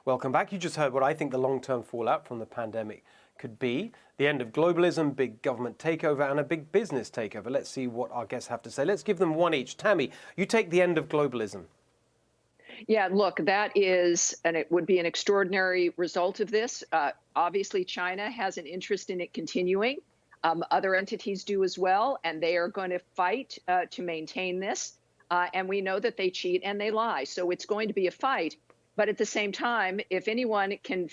Welcome back. You just heard what I think the long-term fallout from the pandemic could be. The end of globalism, big government takeover, and a big business takeover. Let's see what our guests have to say. Let's give them one each. Tammy, you take the end of globalism. Yeah, look, that is, and it would be an extraordinary result of this. Obviously, China has an interest in it continuing. Other entities do as well, and they are going to fight to maintain this. And we know that they cheat and they lie. So it's going to be a fight. But at the same time, if anyone can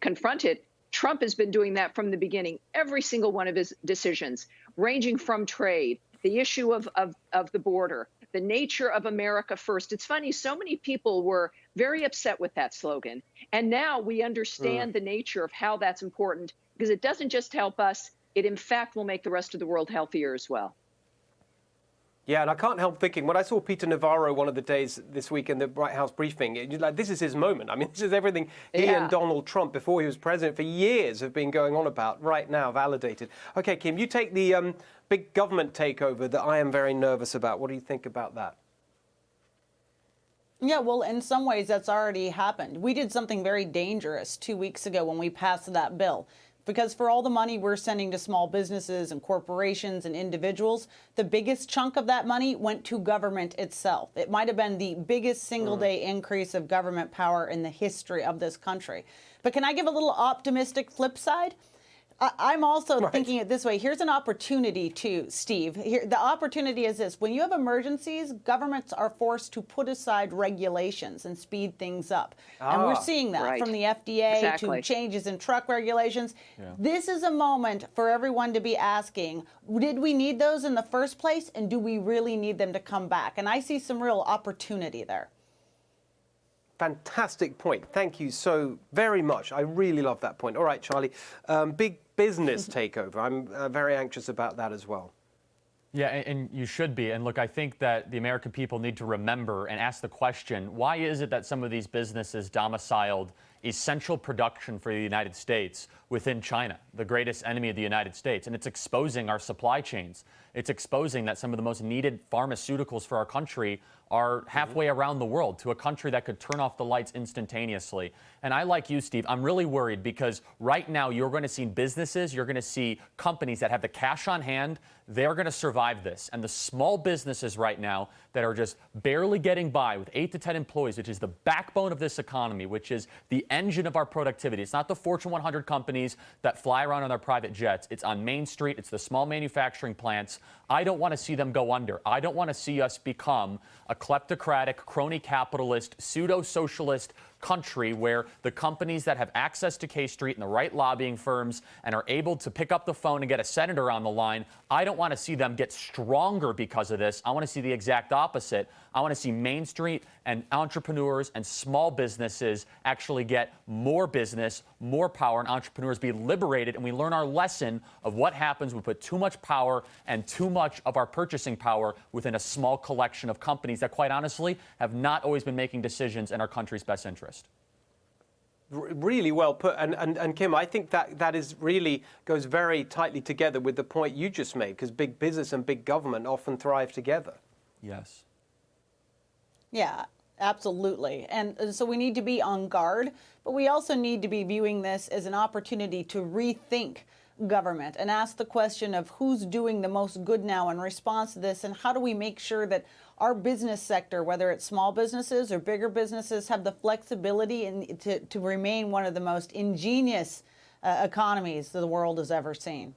confront it, Trump has been doing that from the beginning. Every single one of his decisions, ranging from trade, the issue of the border, the nature of America first. It's funny, so many people were very upset with that slogan. And now we understand the nature of how that's important, because it doesn't just help us, it in fact will make the rest of the world healthier as well. Yeah, and I can't help thinking, when I saw Peter Navarro one of the days this week in the White House briefing, like, this is his moment. I mean, this is everything he and Donald Trump, before he was president for years, have been going on about, right now, validated. Okay, Kim, you take the big government takeover that I am very nervous about. What do you think about that? Yeah, well, in some ways, that's already happened. We did something very dangerous 2 weeks ago when we passed that bill. Because for all the money we're sending to small businesses and corporations and individuals, the biggest chunk of that money went to government itself. It might have been the biggest single-day increase of government power in the history of this country. But can I give a little optimistic flip side? I'm also thinking it this way. Here's an opportunity too, Steve. The opportunity is this. When you have emergencies, governments are forced to put aside regulations and speed things up. And we're seeing that from the FDA to changes in truck regulations. Yeah. This is a moment for everyone to be asking, did we need those in the first place? And do we really need them to come back? And I see some real opportunity there. Fantastic point. Thank you so very much. I really love that point. All right, Charlie, big business takeover. I'm very anxious about that as well. Yeah, and you should be. And look, I think that the American people need to remember and ask the question, why is it that some of these businesses domiciled essential production for the United States within China, the greatest enemy of the United States? And it's exposing our supply chains. It's exposing that some of the most needed pharmaceuticals for our country are halfway around the world, to a country that could turn off the lights instantaneously. And I, like you, Steve, I'm really worried, because right now you're going to see businesses, you're going to see companies that have the cash on hand. They're going to survive this. And the small businesses right now that are just barely getting by with 8 to 10 employees, which is the backbone of this economy, which is the engine of our productivity. It's not the Fortune 100 companies that fly around on their private jets. It's on Main Street. It's the small manufacturing plants. I don't want to see them go under. I don't want to see us become a kleptocratic, crony capitalist, pseudo-socialist country where the companies that have access to K Street and the right lobbying firms and are able to pick up the phone and get a senator on the line, I don't want to see them get stronger because of this. I want to see the exact opposite. I want to see Main Street and entrepreneurs and small businesses actually get more business, more power, and entrepreneurs be liberated, and we learn our lesson of what happens when we put too much power and too much of our purchasing power within a small collection of companies that, quite honestly, have not always been making decisions in our country's best interest. Really well put. And Kim, I think that is really goes very tightly together with the point you just made, because big business and big government often thrive together. Yes. Yeah, absolutely. And so we need to be on guard, but we also need to be viewing this as an opportunity to rethink government and ask the question of who's doing the most good now in response to this, and how do we make sure that our business sector, whether it's small businesses or bigger businesses, have the flexibility and to remain one of the most ingenious economies the world has ever seen.